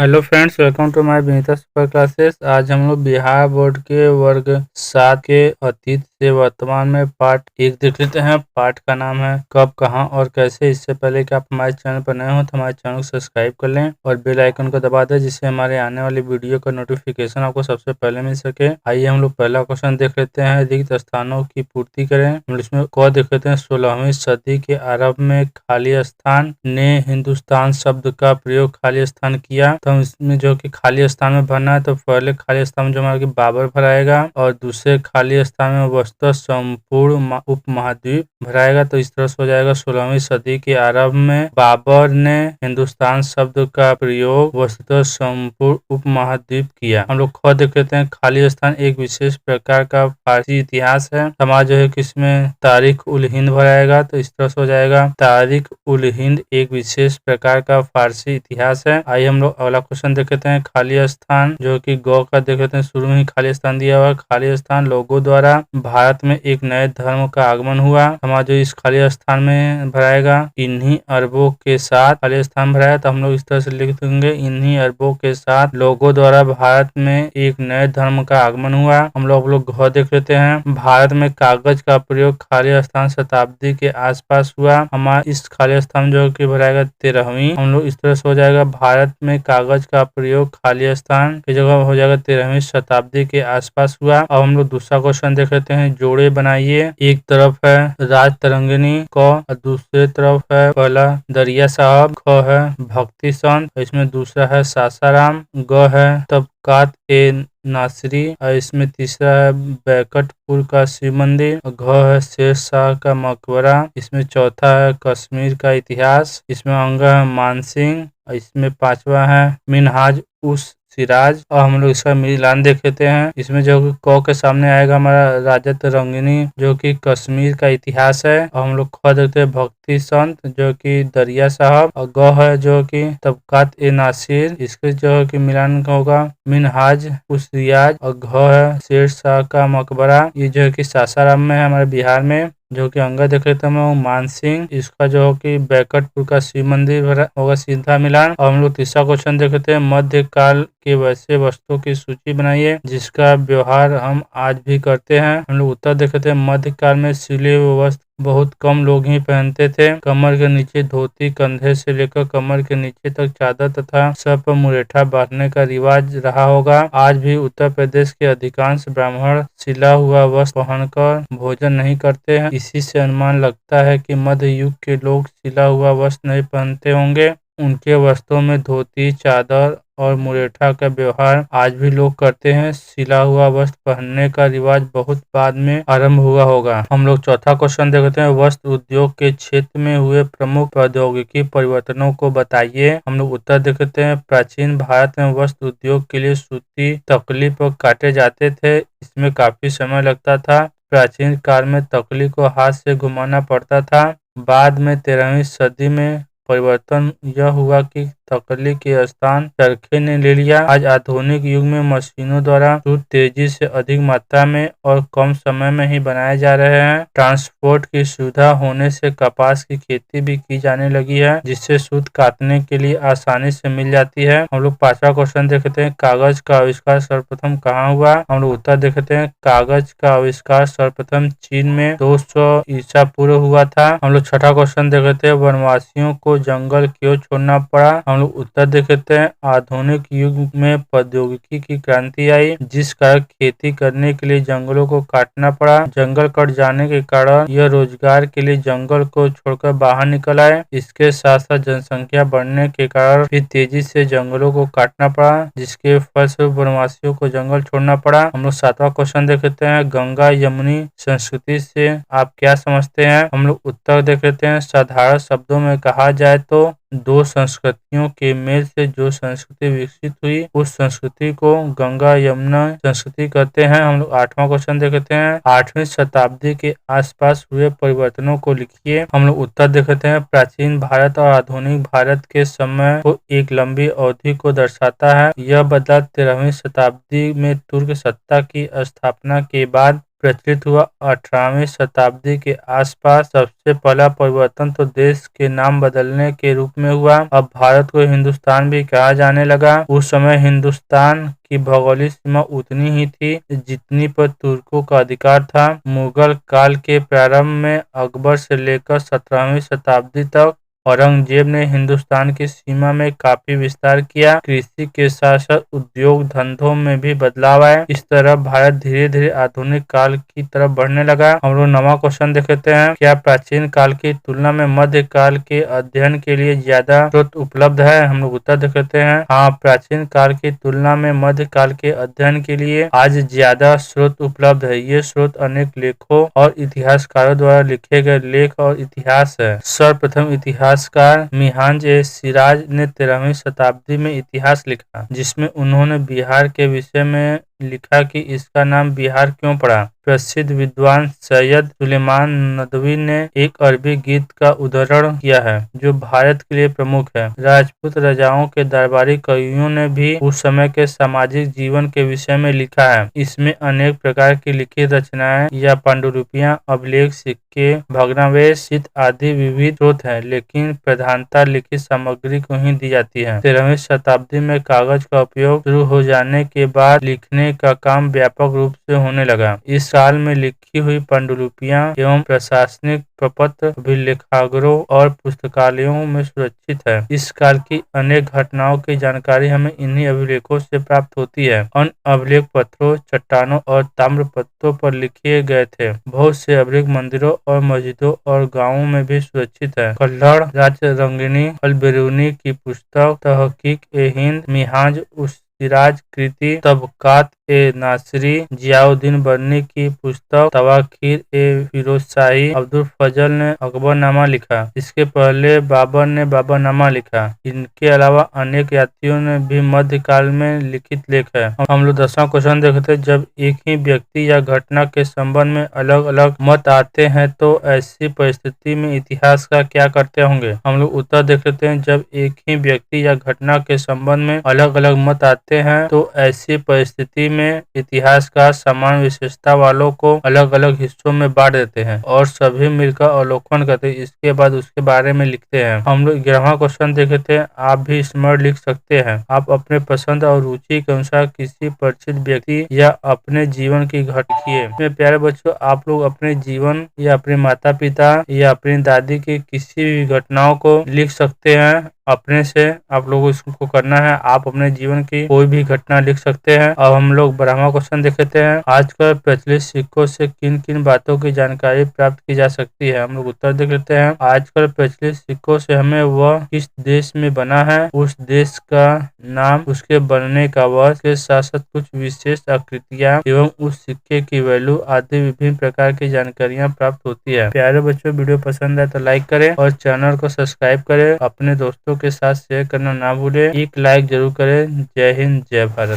Hello friends, welcome to my Vinita super classes. आज हम लोग बिहार बोर्ड के वर्ग 7 के अतीत से वर्तमान में पार्ट 1 देख लेते हैं। पार्ट का नाम है कब, कहां और कैसे। इससे पहले कि आप हमारे चैनल पर नए हो तो हमारे चैनल को सब्सक्राइब कर लें और बेल आइकन को दबा दें, जिससे हमारे आने वाली वीडियो का नोटिफिकेशन आपको सबसे पहले मिल सके। आइए हम लोग पहला क्वेश्चन देख लेते हैं। रिक्त स्थानों की पूर्ति करें। हम लोग इसमें क देख लेते हैं। 16वीं सदी के आरंभ में खाली स्थान ने हिंदुस्तान शब्द का प्रयोग खाली स्थान किया। तो हम इसमें जो कि खाली स्थान में भरना है, तो पहले खाली स्थान में जो हमारा कि बाबर भराएगा और दूसरे खाली स्थान में वस्तुतः संपूर्ण उपमहाद्वीप भराएगा। तो इस तरह से हो जाएगा। 16वीं सदी के आरंभ में बाबर ने हिंदुस्तान शब्द का प्रयोग वस्तुतः संपूर्ण उपमहाद्वीप किया। हम लोग ख देख लेते हैं। खाली स्थान एक विशेष प्रकार का फारसी इतिहास है। हमारा जो है कि इसमें तारीख उल हिंद भराएगा। तो इस तरह से हो जाएगा। तारीख उल हिंद एक विशेष प्रकार का फारसी इतिहास है। आइए हम लोग अगला क्वेश्चन देख लेते हैं। खाली स्थान जो कि गौ का देख लेते हैं। शुरू में ही खाली स्थान दिया हुआ। खाली स्थान लोगों द्वारा भारत में एक नए धर्म का आगमन हुआ। हमारा जो इस खाली स्थान में भराएगा, इन्हीं अरबों के साथ खाली स्थान भराया। तो हम लोग इस तरह से लिख देंगे, इन्हीं अरबों के साथ लोगों द्वारा भारत में एक नए धर्म का आगमन हुआ। हम लोग घ देख लेते हैं। भारत में कागज का प्रयोग खाली स्थान शताब्दी के आसपास हुआ। हमारा इस खाली स्थान जो कि भराएगा 13वीं। हम लोग इस तरह से हो जाएगा। भारत में कागज का प्रयोग खाली स्थान की जगह हो जाएगा 13वीं शताब्दी के आसपास हुआ। अब हम लोग दूसरा क्वेश्चन देख लेते हैं। जोड़े बनाइए। एक तरफ है राज तरंगिणी क और दूसरे तरफ है पहला दरिया साहब, ख है भक्ति संत, इसमें दूसरा है सासाराम, ग है तबकात ए नासरी और इसमें तीसरा है बैकटपुर का शिव मंदिर, घ है शेर शाह का मकबरा, इसमें चौथा है कश्मीर का इतिहास, इसमें अंग है मानसिंह, इसमें पांचवा है मिनहाज उस सिराज। और हम लोग इसका मिलान देख लेते हैं। इसमें जो क के सामने आएगा हमारा राजा तरंगिणी जो कि कश्मीर का इतिहास है। और हम लोग ख देखते हैं भक्ति संत जो कि दरिया साहब, और ग है जो कि तबकात ए नासिर, इसके जो है कि मिलान होगा मिनहाज उस रियाज, और घ है शेर शाह का मकबरा। ये जो है कि सासाराम में है हमारे बिहार में। जो कि अंगा देख लेते हैं मानसिंह, इसका जो है कि बैकटपुर का शिव मंदिर होगा सीधा मिलान। और हम लोग तीसरा क्वेश्चन देख लेते हैं। मध्यकाल के वैसे वस्तुओं की सूची बनाइए जिसका व्यवहार हम आज भी करते हैं। हम लोग उत्तर देख लेते हैं। मध्यकाल में सिले हुए वस्त्र बहुत कम लोग ही पहनते थे। कमर के नीचे धोती, कंधे से लेकर कमर के नीचे तक चादर तथा सर पर मुरेठा बांधने का रिवाज रहा होगा। आज भी उत्तर प्रदेश के अधिकांश ब्राह्मण सिला हुआ वस्त्र पहनकर भोजन नहीं करते हैं। इसी से अनुमान लगता है कि मध्य युग के लोग सिला हुआ वस्त्र नहीं पहनते होंगे। उनके वस्त्रों में धोती, चादर और मुरेठा का व्यवहार आज भी लोग करते हैं। सिला हुआ वस्त्र पहनने का रिवाज बहुत बाद में आरंभ हुआ होगा। हम लोग चौथा क्वेश्चन देखते हैं। वस्त्र उद्योग के क्षेत्र में हुए प्रमुख प्रौद्योगिकी परिवर्तनों को बताइए। हम लोग उत्तर देखते हैं। प्राचीन भारत में वस्त्र उद्योग के लिए सूती तकली पर काटे जाते थे। इसमें काफी समय लगता था। प्राचीन काल में तकली को हाथ से घुमाना पड़ता था। बाद में 13वीं सदी में परिवर्तन यह हुआ कि तकली के स्थान चरखे ने ले लिया। आज आधुनिक युग में मशीनों द्वारा सूत तेजी से अधिक मात्रा में और कम समय में ही बनाए जा रहे हैं। ट्रांसपोर्ट की सुविधा होने से कपास की खेती भी की जाने लगी है, जिससे सूत काटने के लिए आसानी से मिल जाती है। हम लोग पांचवा क्वेश्चन देखते हैं। कागज का आविष्कार सर्वप्रथम कहाँ हुआ। हम लोग उत्तर देखते हैं। कागज का आविष्कार सर्वप्रथम चीन में 200 ईसा पूर्व हुआ था। हम लोग छठा क्वेश्चन देखते हैं। वनवासियों को जंगल क्यों छोड़ना पड़ा। हम लोग उत्तर देखते हैं। आधुनिक युग में प्रौद्योगिकी की क्रांति आई, जिस कारण खेती करने के लिए जंगलों को काटना पड़ा। जंगल कट जाने के कारण यह रोजगार के लिए जंगल को छोड़कर बाहर निकल आए। इसके साथ साथ जनसंख्या बढ़ने के कारण भी तेजी से जंगलों को काटना पड़ा, जिसके फलस्वरूप वनवासियों को जंगल छोड़ना पड़ा। हम लोग सातवां क्वेश्चन देखते हैं। गंगा यमुनी संस्कृति से आप क्या समझते हैं। हम लोग उत्तर देख लेते हैं। साधारण शब्दों में कहा जाए तो दो संस्कृतियों के मेल से जो संस्कृति विकसित हुई, उस संस्कृति को गंगा यमुना संस्कृति कहते हैं। हम लोग आठवां क्वेश्चन देखते हैं। 8वीं शताब्दी के आसपास हुए परिवर्तनों को लिखिए। हम लोग उत्तर देखते हैं। प्राचीन भारत और आधुनिक भारत के समय को एक लंबी अवधि को दर्शाता है। यह बदलाव 13वीं शताब्दी में तुर्क सत्ता की स्थापना के बाद प्रचलित हुआ। 18वीं शताब्दी के आसपास सबसे पहला परिवर्तन तो देश के नाम बदलने के रूप में हुआ। अब भारत को हिंदुस्तान भी कहा जाने लगा। उस समय हिंदुस्तान की भौगोलिक सीमा उतनी ही थी जितनी पर तुर्कों का अधिकार था। मुगल काल के प्रारंभ में अकबर से लेकर 17वीं शताब्दी तक औरंगजेब ने हिंदुस्तान की सीमा में काफी विस्तार किया। कृषि के साथ साथ उद्योग धंधों में भी बदलाव आए। इस तरह भारत धीरे धीरे आधुनिक काल की तरफ बढ़ने लगा। हम लोग नवा क्वेश्चन देखते हैं, क्या प्राचीन काल की तुलना में मध्य काल के अध्ययन के लिए ज्यादा स्रोत उपलब्ध है? हम लोग उत्तर देखते हैं, हाँ, प्राचीन काल की तुलना में मध्य काल के अध्ययन के लिए आज ज्यादा स्रोत उपलब्ध है। ये स्रोत अनेक लेखों और इतिहासकारों द्वारा लिखे गए लेख और इतिहास है। सर्वप्रथम इतिहासकार मिन्हाज ए सिराज ने 13वीं शताब्दी में इतिहास लिखा, जिसमें उन्होंने बिहार के विषय में लिखा कि इसका नाम बिहार क्यों पड़ा। प्रसिद्ध विद्वान सैयद सुलेमान नदवी ने एक अरबी गीत का उद्धरण किया है जो भारत के लिए प्रमुख है। राजपूत राजाओं के दरबारी कवियों ने भी उस समय के सामाजिक जीवन के विषय में लिखा है। इसमें अनेक प्रकार की लिखित रचनाएं या पांडुलिपियां, अभिलेख, सिक्के, भग्नावशेष आदि विविध स्रोत हैं, लेकिन प्रधानता लिखित सामग्री को ही दी जाती है। 13वीं शताब्दी में कागज का उपयोग शुरू हो जाने के बाद लिखने का काम व्यापक रूप से होने लगा। इस काल में लिखी हुई पांडुलिपियां एवं प्रशासनिक प्रपत्र अभिलेखागारों और पुस्तकालयों में सुरक्षित है। इस काल की अनेक घटनाओं की जानकारी हमें इन्हीं अभिलेखों से प्राप्त होती है। अन्य अभिलेख पत्थरों, चट्टानों और ताम्र पत्रों पर लिखे गए थे। बहुत से अभिलेख मंदिरों और मस्जिदों और गांवों में भी सुरक्षित है। कल्हड़ राजरंगिनी अल-बेरूनी की पुस्तक तहकीक-ए-हिंद, मिन्हाज सिराज कृति तबकात ए नासिरी, जियाउद्दीन बर्नी की पुस्तक तवाखीर ए फिरोजशाही, अब्दुल फजल ने अकबरनामा लिखा। इसके पहले बाबर ने बाबरनामा लिखा। इनके अलावा अनेक यात्रियों ने भी मध्यकाल में लिखित लेख है। हम लोग 10वां क्वेश्चन देखते हैं, जब एक ही व्यक्ति या घटना के संबंध में अलग अलग मत आते हैं तो ऐसी परिस्थिति में इतिहासकार क्या करते होंगे? हम लोग उत्तर देख लेते हैं, जब एक ही व्यक्ति या घटना के संबंध में अलग अलग मत आते हैं तो ऐसी परिस्थिति में इतिहासकार समान विशेषता वालों को अलग अलग हिस्सों में बांट देते हैं और सभी मिलकर अवलोकन करते हैं। इसके बाद उसके बारे में लिखते हैं। हम लोग 11वां क्वेश्चन देखते हैं, आप भी स्मरण लिख सकते हैं। आप अपने पसंद और रुचि के अनुसार किसी परिचित व्यक्ति या अपने जीवन की घटना लिखिए। इसमें प्यारे बच्चों, आप लोग अपने जीवन या अपने माता पिता या अपनी दादी की किसी भी घटनाओं को लिख सकते हैं। अपने से आप लोगों को इसको करना है। आप अपने जीवन की कोई भी घटना लिख सकते हैं। अब हम लोग 12वां क्वेश्चन देखते हैं, आजकल प्रचलित सिक्कों से किन किन बातों की जानकारी प्राप्त की जा सकती है? हम लोग उत्तर देख लेते हैं, आजकल प्रचलित सिक्कों से हमें वह किस देश में बना है, उस देश का नाम, उसके बनने का वर्ष के साथ साथ कुछ विशेष आकृतियां एवं उस सिक्के की वैल्यू आदि विभिन्न प्रकार की जानकारियां प्राप्त होती है। प्यारे बच्चों, वीडियो पसंद आए तो लाइक करें और चैनल को सब्सक्राइब करें। अपने दोस्तों के साथ शेयर करना ना भूलें। एक लाइक जरूर करें। जय हिंद, जय भारत।